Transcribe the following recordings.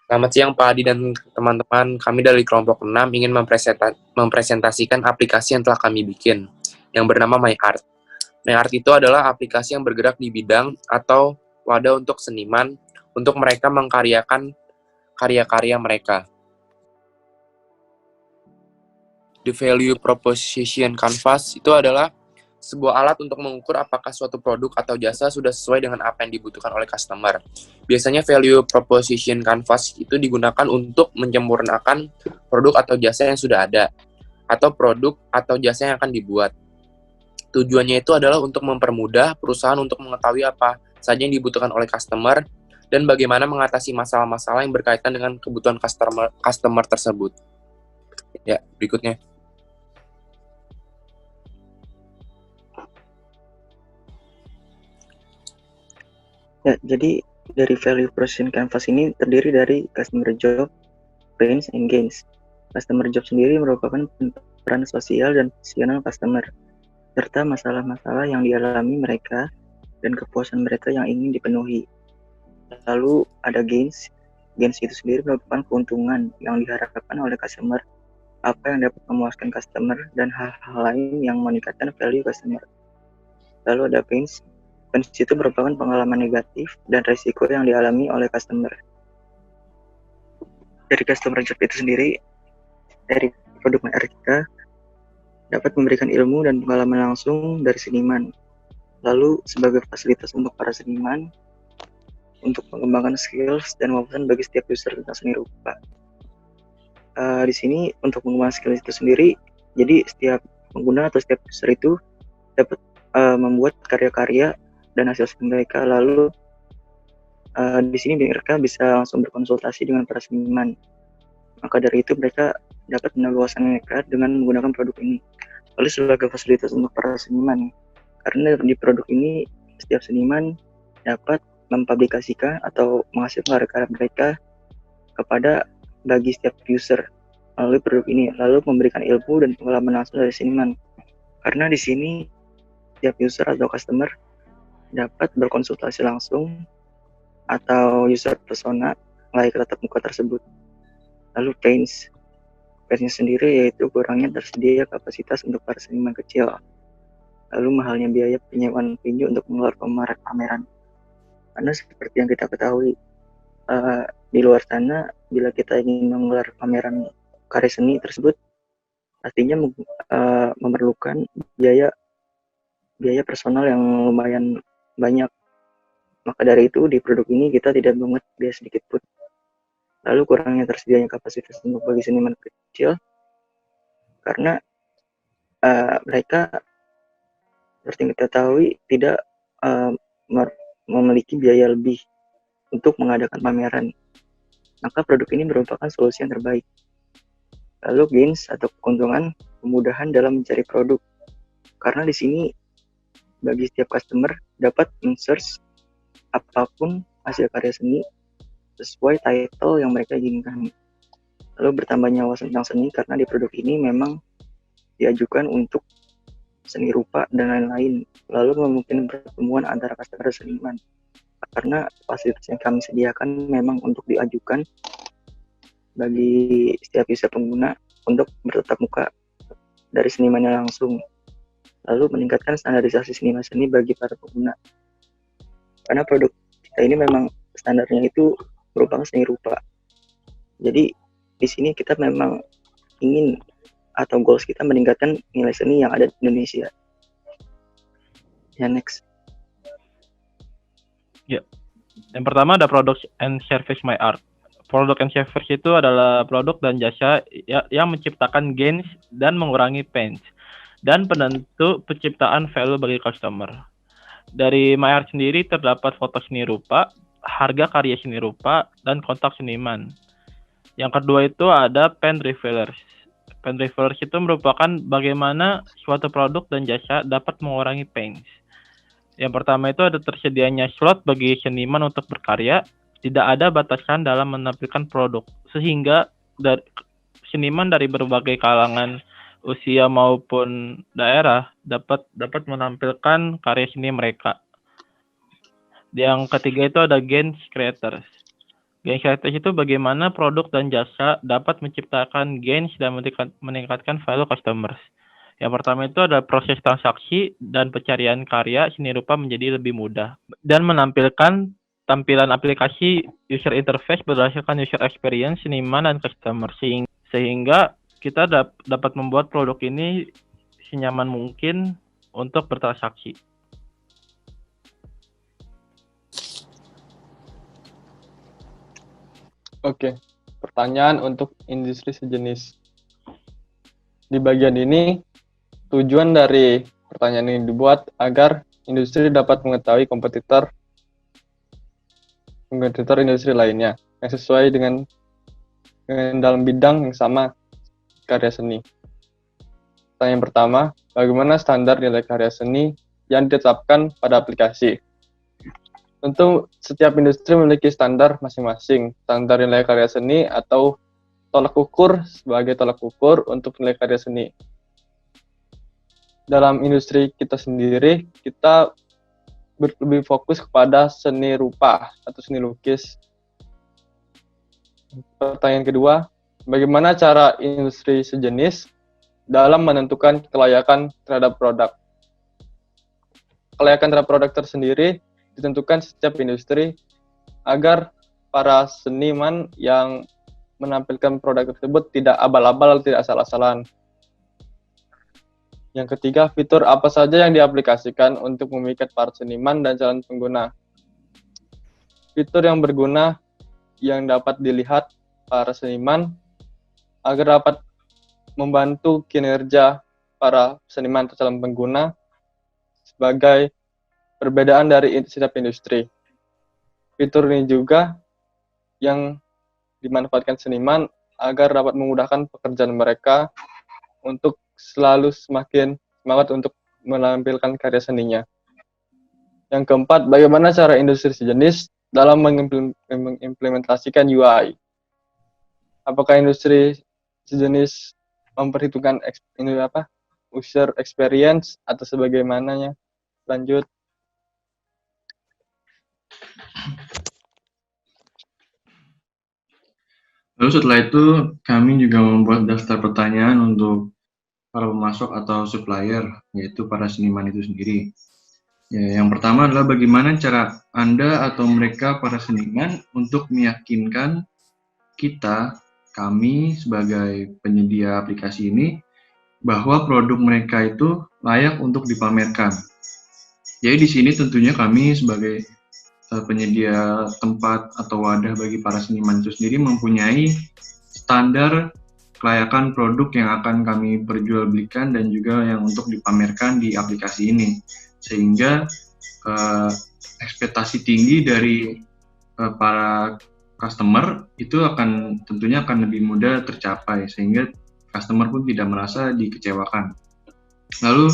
Selamat siang Pak Adi dan teman-teman. Kami dari kelompok 6 ingin mempresentasikan aplikasi yang telah kami bikin, yang bernama MyArt. MyArt itu adalah aplikasi yang bergerak di bidang atau wadah untuk seniman, untuk mereka mengkaryakan karya-karya mereka. The Value Proposition Canvas itu adalah sebuah alat untuk mengukur apakah suatu produk atau jasa sudah sesuai dengan apa yang dibutuhkan oleh customer. Biasanya value proposition canvas itu digunakan untuk menyempurnakan produk atau jasa yang sudah ada, atau produk atau jasa yang akan dibuat. Tujuannya itu adalah untuk mempermudah perusahaan untuk mengetahui apa saja yang dibutuhkan oleh customer dan bagaimana mengatasi masalah-masalah yang berkaitan dengan kebutuhan customer tersebut. Ya, berikutnya. Ya, jadi dari value proposition canvas ini terdiri dari customer job, pains, and gains. Customer job sendiri merupakan peran sosial dan fungsional customer, serta masalah-masalah yang dialami mereka dan kepuasan mereka yang ingin dipenuhi. Lalu ada gains. Gains itu sendiri merupakan keuntungan yang diharapkan oleh customer, apa yang dapat memuaskan customer, dan hal-hal lain yang meningkatkan value customer. Lalu ada pains. Pains itu merupakan pengalaman negatif dan resiko yang dialami oleh customer. Dari customer job itu sendiri, dari produk MyArt kita dapat memberikan ilmu dan pengalaman langsung dari seniman. Lalu sebagai fasilitas untuk para seniman untuk mengembangkan skills dan wawasan bagi setiap user tentang seni rupa. Di sini untuk mengembangkan skills itu sendiri, jadi setiap pengguna atau setiap user itu dapat membuat karya-karya dan hasil seni mereka. Lalu di sini mereka bisa langsung berkonsultasi dengan para seniman. Maka dari itu mereka dapat menambah mereka dengan menggunakan produk ini. Lalu sebagai fasilitas untuk para seniman, karena di produk ini setiap seniman dapat mempublikasikan atau menghasilkan karya mereka kepada bagi setiap user melalui produk ini, lalu memberikan ilmu dan pengalaman langsung dari seniman. Karena di sini setiap user atau customer dapat berkonsultasi langsung atau user persona melalui tatap muka tersebut. Lalu pains-nya sendiri yaitu kurangnya tersedia kapasitas untuk para seniman kecil. Lalu mahalnya biaya penyewaan venue untuk menggelar pameran. Karena seperti yang kita ketahui, di luar sana bila kita ingin menggelar pameran karya seni tersebut pastinya memerlukan biaya personal yang lumayan banyak. Maka dari itu di produk ini kita tidak mengut biaya sedikit pun. Lalu kurangnya tersedianya kapasitas untuk bagi seniman kecil karena mereka seperti yang kita tahu tidak memiliki biaya lebih untuk mengadakan pameran. Maka produk ini merupakan solusi yang terbaik. Lalu gains atau keuntungan, kemudahan dalam mencari produk. Karena di sini bagi setiap customer dapat men-search apapun hasil karya seni sesuai title yang mereka inginkan. Lalu bertambahnya wawasan tentang seni karena di produk ini memang diajukan untuk seni rupa dan lain-lain. Lalu memungkinkan pertemuan antara customer dan seniman. Karena fasilitas yang kami sediakan memang untuk diajukan bagi setiap user pengguna untuk bertatap muka dari senimannya langsung. Lalu meningkatkan standarisasi seni bagi para pengguna. Karena produk kita ini memang standarnya itu merupakan seni rupa. Jadi di sini kita memang ingin atau goals kita meningkatkan nilai seni yang ada di Indonesia. Ya, next. Ya. Yang pertama ada product and service MyArt. Product and service itu adalah produk dan jasa yang menciptakan gains dan mengurangi pains dan penentu penciptaan value bagi customer. Dari MyArt sendiri terdapat foto seni rupa, harga karya seni rupa, dan kontak seniman. Yang kedua itu ada pen revealers. Pen revealers itu merupakan bagaimana suatu produk dan jasa dapat mengurangi pains. Yang pertama itu ada tersedianya slot bagi seniman untuk berkarya, tidak ada batasan dalam menampilkan produk, sehingga seniman dari berbagai kalangan usia maupun daerah dapat menampilkan karya seni mereka. Yang ketiga itu ada gains creators. Gains heritage itu bagaimana produk dan jasa dapat menciptakan gains dan meningkatkan value customers. Yang pertama itu adalah proses transaksi dan pencarian karya seni rupa menjadi lebih mudah dan menampilkan tampilan aplikasi user interface berdasarkan user experience seniman dan customer sehingga kita dapat membuat produk ini senyaman mungkin untuk bertransaksi. Oke, pertanyaan untuk industri sejenis. Di bagian ini, tujuan dari pertanyaan ini dibuat agar industri dapat mengetahui kompetitor industri lainnya yang sesuai dengan dalam bidang yang sama karya seni. Pertanyaan pertama, bagaimana standar nilai karya seni yang ditetapkan pada aplikasi? Tentu setiap industri memiliki standar masing-masing, standar nilai karya seni atau tolak ukur sebagai tolak ukur untuk nilai karya seni. Dalam industri kita sendiri, kita lebih fokus kepada seni rupa atau seni lukis. Pertanyaan kedua, bagaimana cara industri sejenis dalam menentukan kelayakan terhadap produk? Kelayakan terhadap produk tersendiri ditentukan setiap industri agar para seniman yang menampilkan produk tersebut tidak abal-abal, tidak asal-asalan. Yang ketiga, fitur apa saja yang diaplikasikan untuk memikat para seniman dan calon pengguna. Fitur yang berguna yang dapat dilihat para seniman agar dapat membantu kinerja para seniman atau calon pengguna sebagai perbedaan dari setiap industri. Fitur ini juga yang dimanfaatkan seniman agar dapat memudahkan pekerjaan mereka untuk selalu semakin semangat untuk menampilkan karya seninya. Yang keempat, bagaimana cara industri sejenis dalam mengimplementasikan UI? Apakah industri sejenis memperhitungkan user experience atau sebagaimananya? Lanjut. Lalu setelah itu kami juga membuat daftar pertanyaan untuk para pemasok atau supplier, yaitu para seniman itu sendiri. Ya, yang pertama adalah bagaimana cara Anda atau mereka para seniman untuk meyakinkan kami sebagai penyedia aplikasi ini bahwa produk mereka itu layak untuk dipamerkan. Jadi di sini tentunya kami sebagai penyedia tempat atau wadah bagi para seniman itu sendiri mempunyai standar kelayakan produk yang akan kami perjualbelikan dan juga yang untuk dipamerkan di aplikasi ini, sehingga ekspektasi tinggi dari para customer itu tentunya akan lebih mudah tercapai, sehingga customer pun tidak merasa dikecewakan. Lalu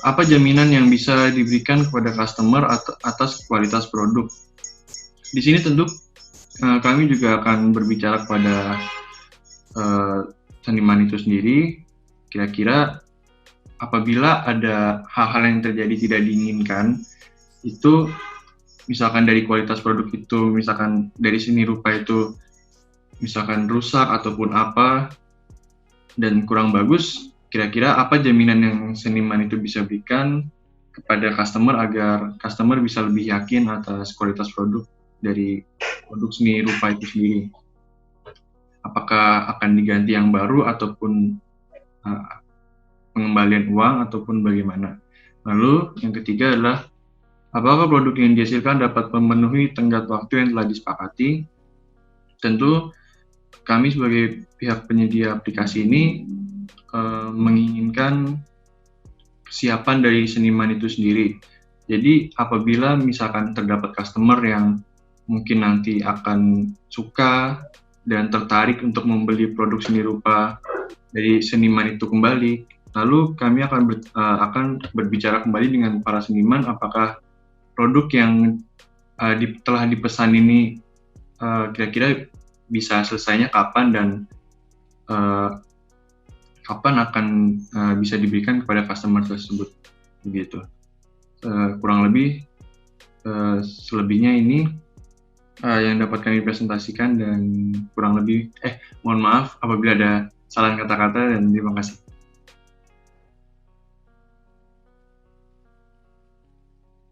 apa jaminan yang bisa diberikan kepada customer atas kualitas produk? Di sini tentu kami juga akan berbicara kepada seniman itu sendiri, kira-kira apabila ada hal-hal yang terjadi tidak diinginkan, itu misalkan dari kualitas produk itu, misalkan dari seni rupa itu, misalkan rusak ataupun apa, dan kurang bagus, kira-kira apa jaminan yang seniman itu bisa berikan kepada customer agar customer bisa lebih yakin atas kualitas produk dari produk seni rupa itu sendiri? Apakah akan diganti yang baru ataupun pengembalian uang ataupun bagaimana? Lalu yang ketiga adalah apakah produk yang dihasilkan dapat memenuhi tenggat waktu yang telah disepakati? Tentu kami sebagai pihak penyedia aplikasi ini menginginkan kesiapan dari seniman itu sendiri. Jadi apabila misalkan terdapat customer yang mungkin nanti akan suka dan tertarik untuk membeli produk seni rupa dari seniman itu kembali, lalu kami akan berbicara kembali dengan para seniman apakah produk yang telah dipesan ini kira-kira bisa selesainya kapan dan kapan akan bisa diberikan kepada customer tersebut, begitu. Kurang lebih selebihnya ini yang dapat kami presentasikan, dan kurang lebih mohon maaf apabila ada salah kata-kata, dan terima kasih.